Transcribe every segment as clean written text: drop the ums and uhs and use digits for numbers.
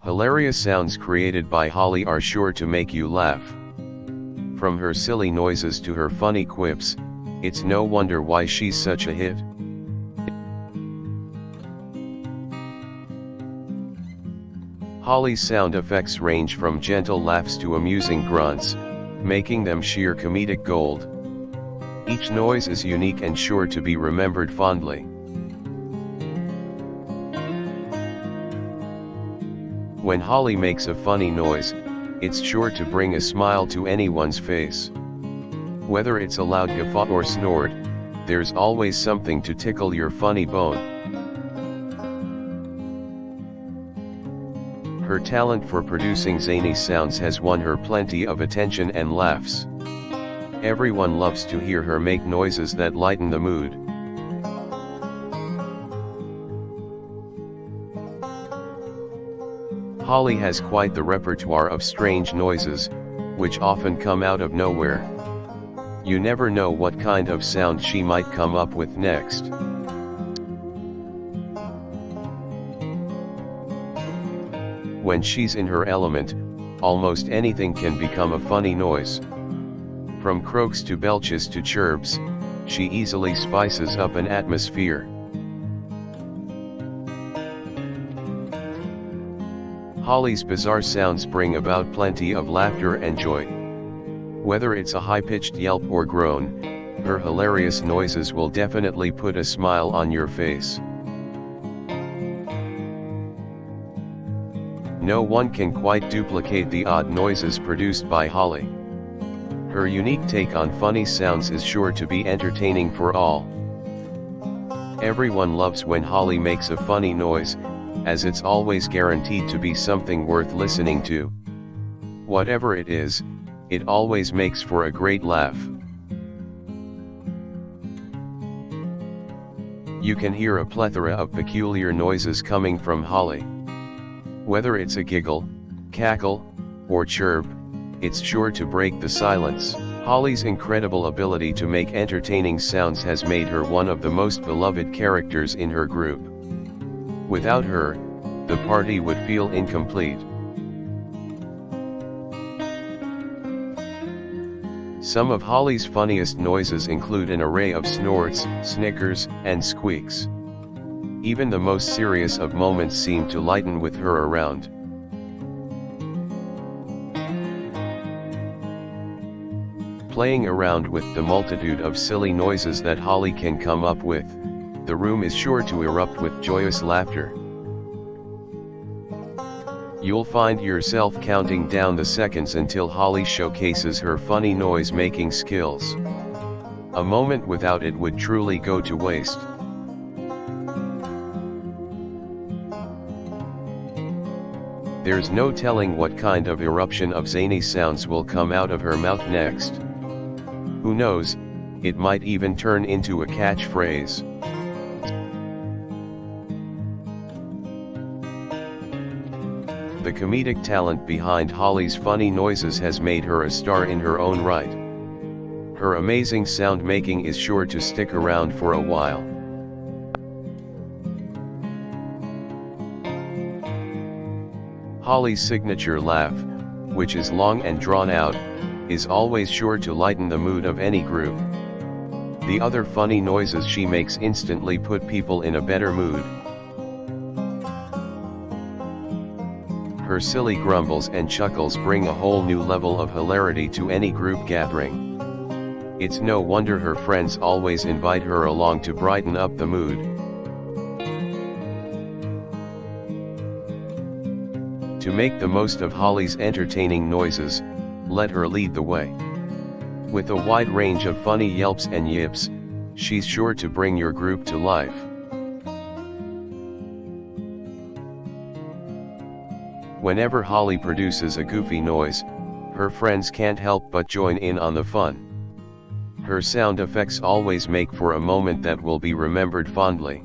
Hilarious sounds created by Holly are sure to make you laugh. From her silly noises to her funny quips, it's no wonder why she's such a hit. Holly's sound effects range from gentle laughs to amusing grunts, making them sheer comedic gold. Each noise is unique and sure to be remembered fondly. When Holly makes a funny noise, it's sure to bring a smile to anyone's face. Whether it's a loud guffaw or snort, there's always something to tickle your funny bone. Her talent for producing zany sounds has won her plenty of attention and laughs. Everyone loves to hear her make noises that lighten the mood. Holly has quite the repertoire of strange noises, which often come out of nowhere. You never know what kind of sound she might come up with next. When she's in her element, almost anything can become a funny noise. From croaks to belches to chirps, she easily spices up an atmosphere. Holly's bizarre sounds bring about plenty of laughter and joy. Whether it's a high-pitched yelp or groan, her hilarious noises will definitely put a smile on your face. No one can quite duplicate the odd noises produced by Holly. Her unique take on funny sounds is sure to be entertaining for all. Everyone loves when Holly makes a funny noise, as it's always guaranteed to be something worth listening to. Whatever it is, it always makes for a great laugh. You can hear a plethora of peculiar noises coming from Holly. Whether it's a giggle, cackle, or chirp, it's sure to break the silence. Holly's incredible ability to make entertaining sounds has made her one of the most beloved characters in her group. Without her, the party would feel incomplete. Some of Holly's funniest noises include an array of snorts, snickers, and squeaks. Even the most serious of moments seem to lighten with her around. Playing around with the multitude of silly noises that Holly can come up with, the room is sure to erupt with joyous laughter. You'll find yourself counting down the seconds until Holly showcases her funny noise-making skills. A moment without it would truly go to waste. There's no telling what kind of eruption of zany sounds will come out of her mouth next. Who knows, it might even turn into a catchphrase. The comedic talent behind Holly's funny noises has made her a star in her own right. Her amazing sound making is sure to stick around for a while. Holly's signature laugh, which is long and drawn out, is always sure to lighten the mood of any group. The other funny noises she makes instantly put people in a better mood. Her silly grumbles and chuckles bring a whole new level of hilarity to any group gathering. It's no wonder her friends always invite her along to brighten up the mood. To make the most of Holly's entertaining noises, let her lead the way. With a wide range of funny yelps and yips, she's sure to bring your group to life. Whenever Holly produces a goofy noise, her friends can't help but join in on the fun. Her sound effects always make for a moment that will be remembered fondly.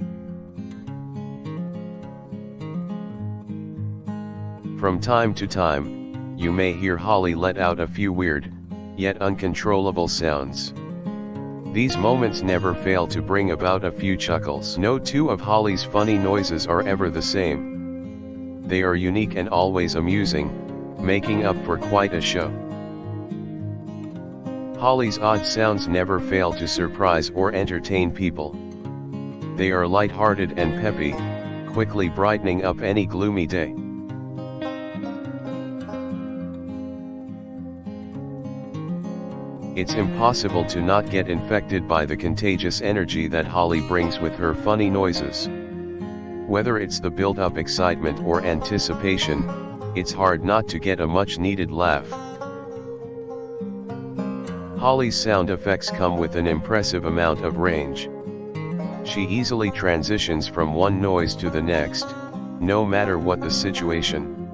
From time to time, you may hear Holly let out a few weird, yet uncontrollable sounds. These moments never fail to bring about a few chuckles. No two of Holly's funny noises are ever the same. They are unique and always amusing, making up for quite a show. Holly's odd sounds never fail to surprise or entertain people. They are light-hearted and peppy, quickly brightening up any gloomy day. It's impossible to not get infected by the contagious energy that Holly brings with her funny noises. Whether it's the built-up excitement or anticipation, it's hard not to get a much-needed laugh. Holly's sound effects come with an impressive amount of range. She easily transitions from one noise to the next, no matter what the situation.